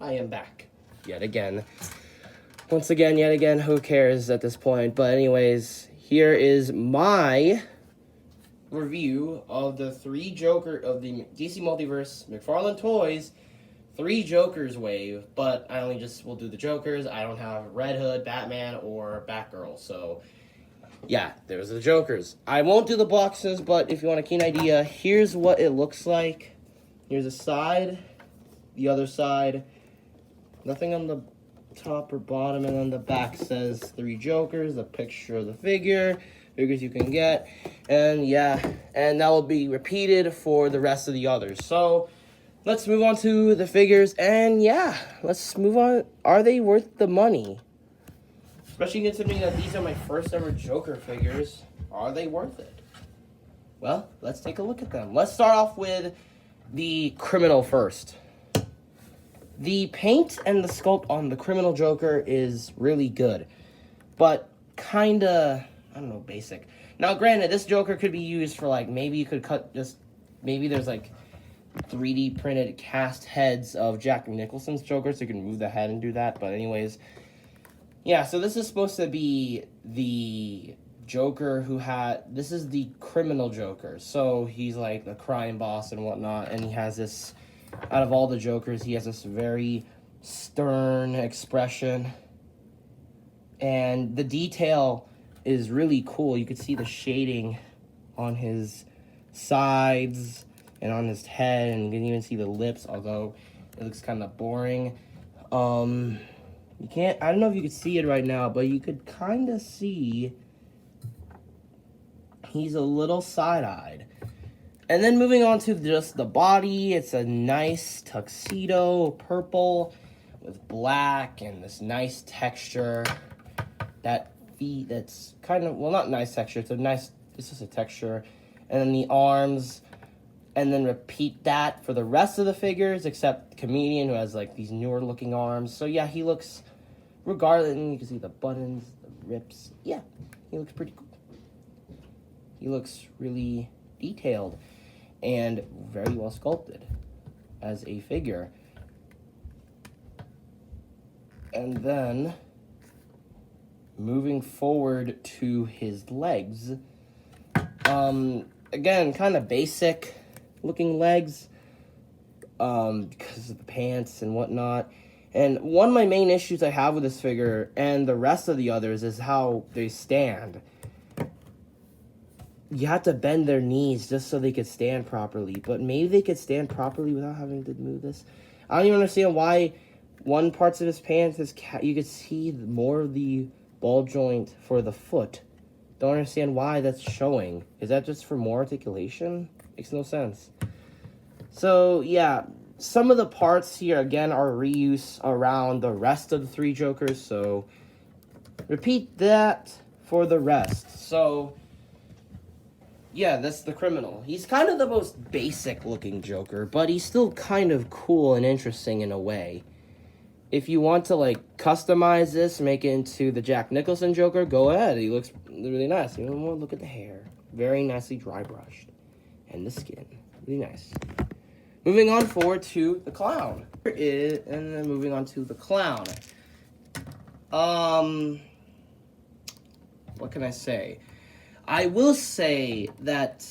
I am back yet again. Once again, yet again, who cares at this point? But anyways, here is my review of the three Joker of the DC Multiverse McFarlane Toys 3 Jokers wave, but I only just will do the Jokers. I don't have Red Hood, Batman, or Batgirl, so yeah, there's the Jokers. I won't do the boxes, but if you want a keen idea, here's what it looks like. Here's a side, the other side, nothing on the top or bottom, and on the back says 3 Jokers, a picture of the figures you can get, and yeah, and that will be repeated for the rest of the others. So let's move on to the figures, and yeah, let's move on. Are they worth the money? Especially considering that these are my first ever Joker figures. Are they worth it? Well, let's take a look at them. Let's start off with the Criminal first. The paint and the sculpt on the Criminal Joker is really good, but kinda, I don't know, basic. Now, granted, this Joker could be used for, like, maybe you could cut just, maybe there's, like, 3D printed cast heads of Jack Nicholson's Joker, so you can move the head and do that. But anyways, yeah, so this is supposed to be the Joker this is the criminal Joker. So he's like the crime boss and whatnot, and he has this, out of all the Jokers, he has this very stern expression. And the detail is really cool. You could see the shading on his sides and on his head, and you can even see the lips, although it looks kind of boring. You can't, I don't know if you could see it right now, but you could kind of see he's a little side-eyed. And then moving on to just the body, it's a nice tuxedo, purple with black and this nice texture. That's kind of, well, not nice texture, it's just a texture. And then the arms, and then repeat that for the rest of the figures, except the Comedian, who has, like, these newer looking arms. So, yeah, he looks, regardless, and you can see the buttons, the rips. Yeah, he looks pretty cool. He looks really detailed and very well sculpted as a figure. And then, moving forward to his legs, again, kind of basic looking legs, because of the pants and whatnot. And one of my main issues I have with this figure and the rest of the others is how they stand. You have to bend their knees just so they could stand properly, but maybe they could stand properly without having to move this. I don't even understand why one parts of his pants is you could see more of the ball joint for the foot. Don't understand why that's showing. Is that just for more articulation? Makes no sense. So, yeah, some of the parts here, again, are reuse around the rest of the 3 Jokers, so repeat that for the rest. So, yeah, that's the Criminal. He's kind of the most basic-looking Joker, but he's still kind of cool and interesting in a way. If you want to, like, customize this, make it into the Jack Nicholson Joker, go ahead. He looks really nice. You know, look at the hair. Very nicely dry brushed. And the skin. Really nice. Moving on forward to the Clown. And then moving on to the Clown. What can I say? I will say that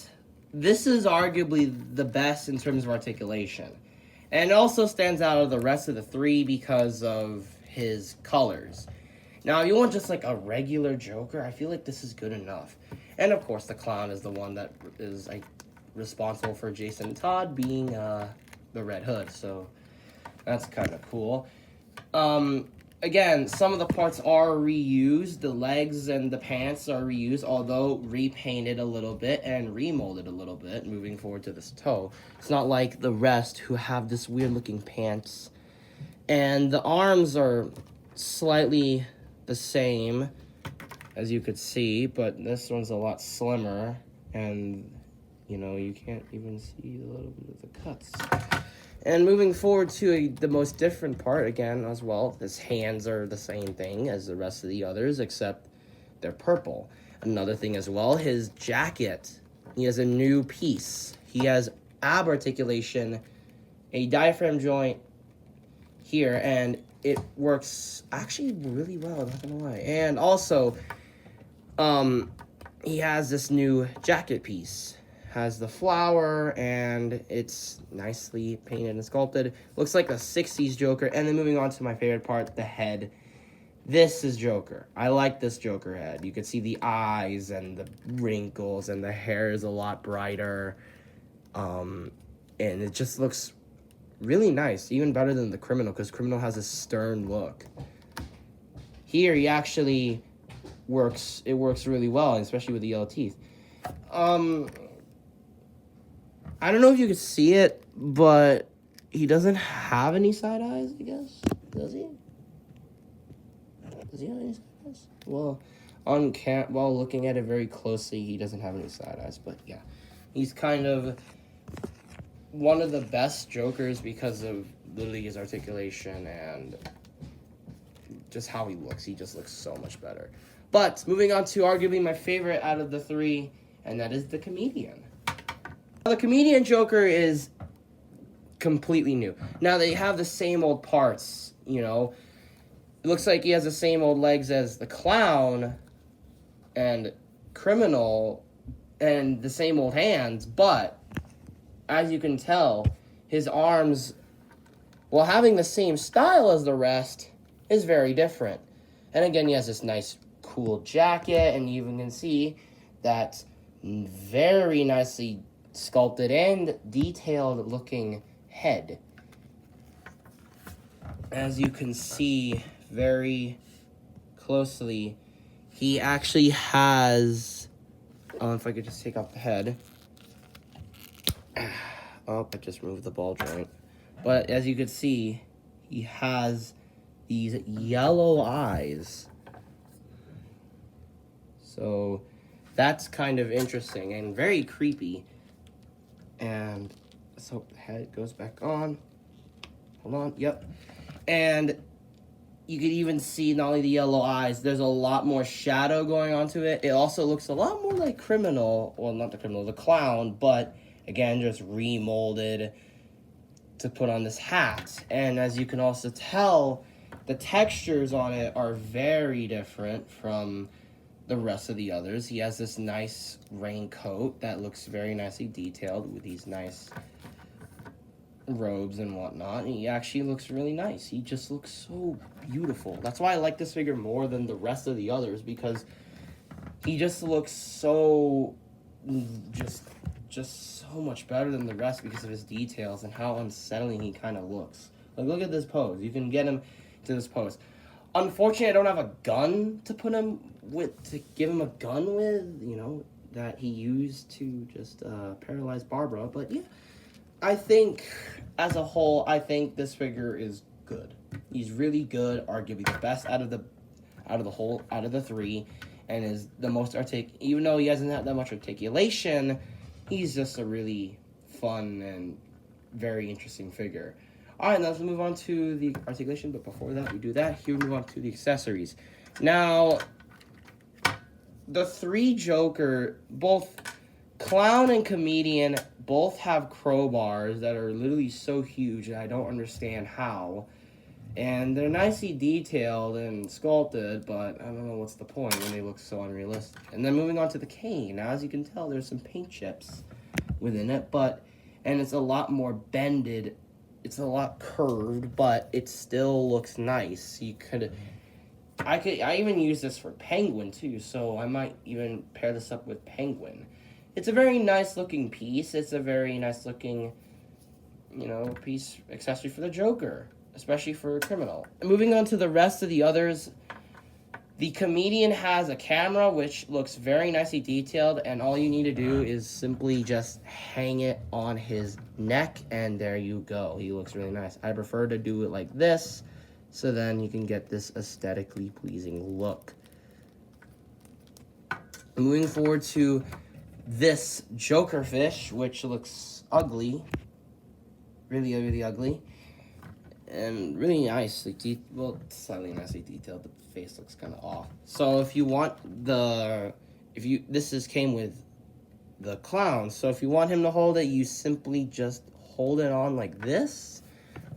this is arguably the best in terms of articulation. And it also stands out of the rest of the 3 because of his colors. Now, if you want just like a regular Joker, I feel like this is good enough. And of course, the Clown is the one that is responsible for Jason Todd being the Red Hood. So that's kind of cool. Again, some of the parts are reused. The legs and the pants are reused, although repainted a little bit and remolded a little bit, moving forward to this toe. It's not like the rest who have this weird-looking pants. And the arms are slightly the same, as you could see, but this one's a lot slimmer, and, you know, you can't even see a little bit of the cuts. And moving forward to the most different part, again, as well, his hands are the same thing as the rest of the others, except they're purple. Another thing as well, his jacket, he has a new piece. He has ab articulation, a diaphragm joint. here, and it works actually really well, not gonna lie. And also, he has this new jacket piece. Has the flower, and it's nicely painted and sculpted. Looks like a 60s Joker. And then moving on to my favorite part, the head. This is Joker. I like this Joker head. You can see the eyes and the wrinkles, and the hair is a lot brighter. And it just looks really nice, even better than the Criminal, because Criminal has a stern look. Here, he actually works really well, especially with the yellow teeth. I don't know if you can see it, but he doesn't have any side eyes, I guess. Does he? Does he have any side eyes? Well, while looking at it very closely, he doesn't have any side eyes, but yeah. He's kind of one of the best Jokers because of literally his articulation and just how he looks. He just looks so much better. But moving on to arguably my favorite out of the three, and that is the Comedian. The Comedian Joker is completely new. Now, they have the same old parts, you know. It looks like he has the same old legs as the Clown and Criminal and the same old hands, but as you can tell, his arms, while having the same style as the rest, is very different. And again, he has this nice, cool jacket, and you even can see that very nicely sculpted and detailed looking head. As you can see very closely, he actually has, if I could just take off the head. Oh, I just moved the ball joint. But as you can see, he has these yellow eyes. So that's kind of interesting and very creepy. And so the head goes back on. Hold on, yep. And you could even see not only the yellow eyes, there's a lot more shadow going onto it. It also looks a lot more like Criminal, well, not the Criminal, the Clown, but again, just remolded to put on this hat. And as you can also tell, the textures on it are very different from the rest of the others. He has this nice raincoat that looks very nicely detailed with these nice robes and whatnot. And he actually looks really nice. He just looks so beautiful. That's why I like this figure more than the rest of the others, because he just looks so just so much better than the rest because of his details and how unsettling he kind of looks. Like, look at this pose. You can get him to this pose. Unfortunately, I don't have a gun to put him with, to give him a gun with, you know, that he used to just paralyze Barbara. But yeah, I think as a whole, I think this figure is good. He's really good, arguably the best out of the three, and is the most even though he doesn't have that much articulation, he's just a really fun and very interesting figure. All right, now let's move on to the articulation, but before that, we do that. Here we move on to the accessories. Now, the three Joker, both Clown and Comedian, both have crowbars that are literally so huge, and I don't understand how. And they're nicely detailed and sculpted, but I don't know what's the point when they look so unrealistic. And then moving on to the cane. Now, as you can tell, there's some paint chips within it, and it's a lot more bended. It's a lot curved, but it still looks nice. I even use this for Penguin too, so I might even pair this up with Penguin. It's a very nice looking piece. It's a very nice looking, piece, accessory for the Joker, especially for Criminal. And moving on to the rest of the others, the Comedian has a camera which looks very nicely detailed, and all you need to do is simply just hang it on his neck, and there you go. He looks really nice. I prefer to do it like this, so then you can get this aesthetically pleasing look. Moving forward to this Joker fish, which looks ugly. Really, really ugly. And really nice, slightly nicely detailed, but the face looks kind of off. So if you want came with the Clown, so if you want him to hold it, you simply just hold it on like this,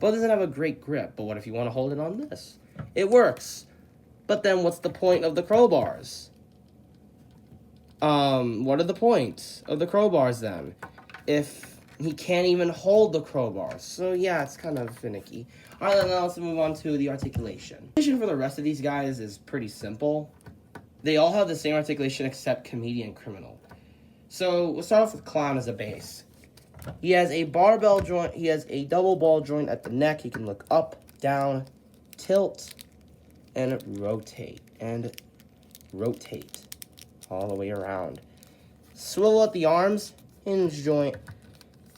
but it doesn't have a great grip. But what if you want to hold it on this? It works. But then what's the point of the crowbars? What are the points of the crowbars then? If he can't even hold the crowbars. So yeah, it's kind of finicky. Alright, then let's move on to the articulation. Articulation for the rest of these guys is pretty simple. They all have the same articulation except comedian, criminal. So we'll start off with clown as a base. He has a barbell joint. He has a double ball joint at the neck. He can look up, down, tilt, and rotate. All the way around. Swivel at the arms, hinge joint,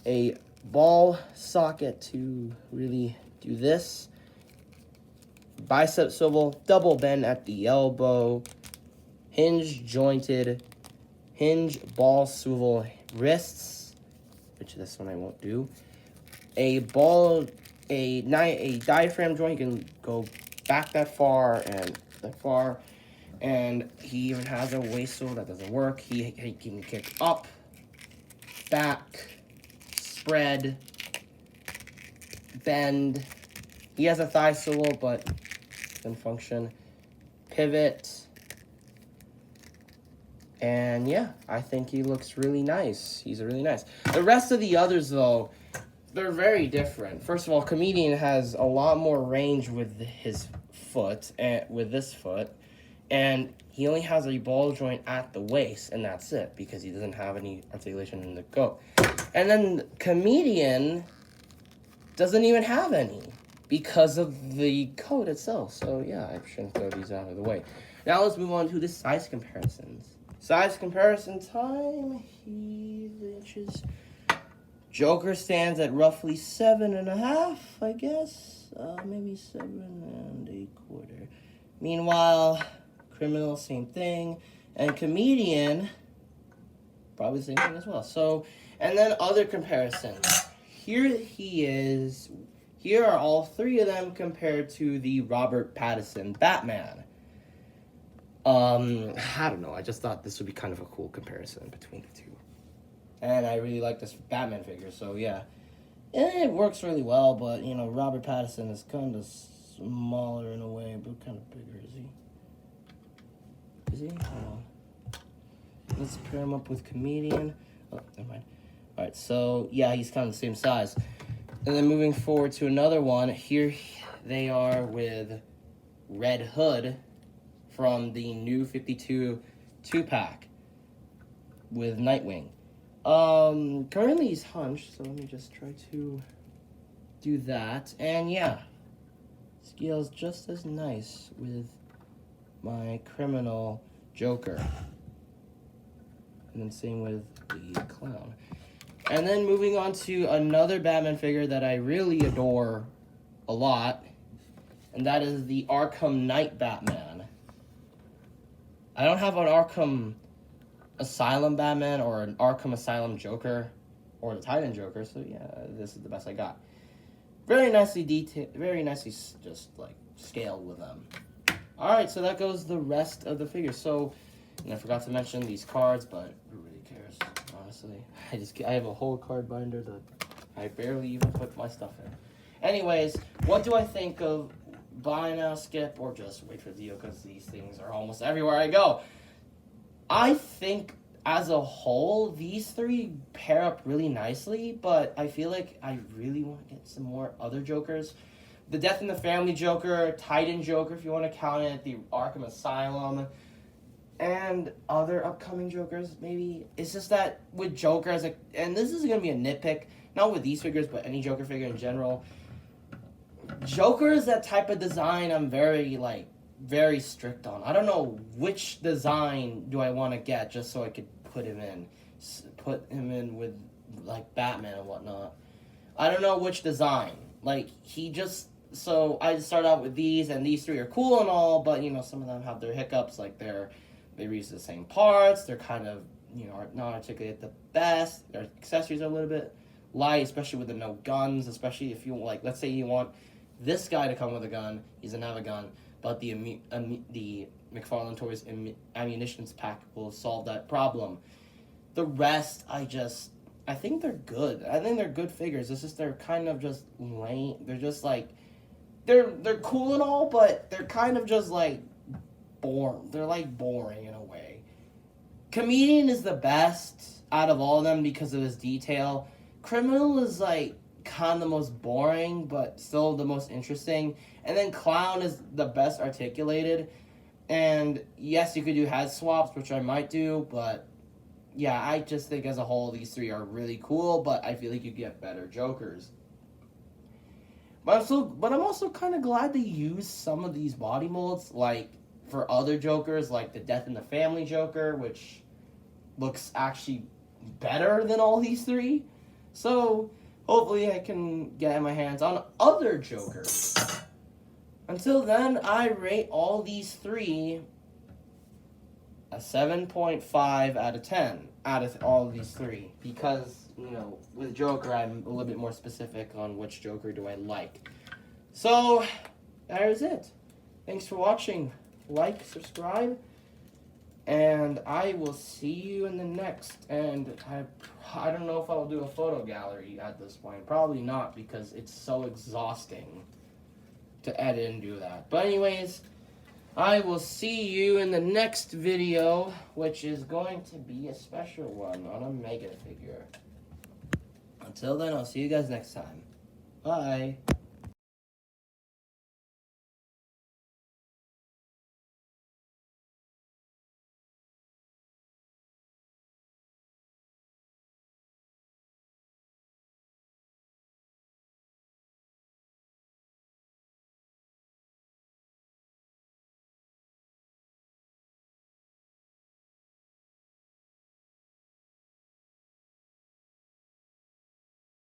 a ball socket to really do this. Bicep swivel, double bend at the elbow, hinge jointed, hinge ball swivel wrists, which this one I won't do. A diaphragm joint, you can go back that far and that far. And he even has a waist swivel that doesn't work. He can kick up, back, spread, bend. He has a thigh swivel, but doesn't function. Pivot. And yeah, I think he looks really nice. He's really nice. The rest of the others, though, they're very different. First of all, comedian has a lot more range with his foot, and with this foot. And he only has a ball joint at the waist, and that's it, because he doesn't have any articulation in the goat. And then comedian doesn't even have any because of the coat itself. So yeah, I shouldn't throw these out of the way. Now let's move on to the size comparisons. Size comparison time. He inches. Joker stands at roughly 7.5, I guess. Maybe 7.25. Meanwhile, criminal, same thing. And comedian, probably the same thing as well. So, and then other comparisons. Here he is. Here are all three of them compared to the Robert Pattinson Batman. I don't know. I just thought this would be kind of a cool comparison between the two. And I really like this Batman figure, so yeah. And it works really well, but, you know, Robert Pattinson is kind of smaller in a way, but kind of bigger, is he? Is he? Hold on. Let's pair him up with comedian. Oh, never mind. Alright, so, yeah, he's kind of the same size. And then moving forward to another one, here they are with Red Hood from the new 52 2-pack with Nightwing. Currently he's hunched, so let me just try to do that. And yeah, scales just as nice with my criminal Joker. And then same with the clown. And then moving on to another Batman figure that I really adore a lot, and that is the Arkham Knight Batman. I don't have an Arkham Asylum Batman or an Arkham Asylum Joker or the Titan Joker, so yeah, this is the best I got. Very nicely detailed, very nicely just like scaled with them. Alright, so that goes the rest of the figures. So, and I forgot to mention these cards, but who really cares, honestly. I have a whole card binder that I barely even put my stuff in. Anyways, what do I think of buy now, skip, or just wait for the deal, because these things are almost everywhere I go? I think as a whole, these three pair up really nicely, but I feel like I really want to get some more other Jokers. The Death in the Family Joker, Titan Joker, if you want to count it, the Arkham Asylum, and other upcoming Jokers, maybe. It's just that with Joker, and this is going to be a nitpick, not with these figures, but any Joker figure in general. Joker is that type of design I'm very strict on. I don't know which design do I want to get just so I could put him in with, like, Batman and whatnot. I don't know which design. Like, so I start out with these, and these three are cool and all, but, you know, some of them have their hiccups, like they reuse the same parts, they're kind of, you know, not articulated the best, their accessories are a little bit light, especially with the no guns, especially if you, like, let's say you want this guy to come with a gun, he doesn't have a gun, but the McFarlane Toys Ammunitions pack will solve that problem. The rest, I just I think they're good. I think they're good figures. It's just they're kind of just lame. They're just like they're cool and all, but they're kind of just like boring. They're like boring in a way. Comedian is the best out of all of them because of his detail. Criminal is like kind of the most boring, but still the most interesting. And then Clown is the best articulated. And yes, you could do head swaps, which I might do, but yeah, I just think as a whole these three are really cool, but I feel like you get better Jokers. But I'm also kind of glad they used some of these body molds, like for other Jokers, like the Death in the Family Joker, which looks actually better than all these three. So hopefully I can get my hands on other Jokers. Until then, I rate all these three a 7.5 out of 10 out of all of these three. Because, you know, with Joker, I'm a little bit more specific on which Joker do I like. So, there's it. Thanks for watching. Like, subscribe, and I will see you in the next. And I don't know if I'll do a photo gallery at this point. Probably not, because it's so exhausting to edit and do that. But anyways, I will see you in the next video, which is going to be a special one on a Mega figure. Until then, I'll see you guys next time. Bye.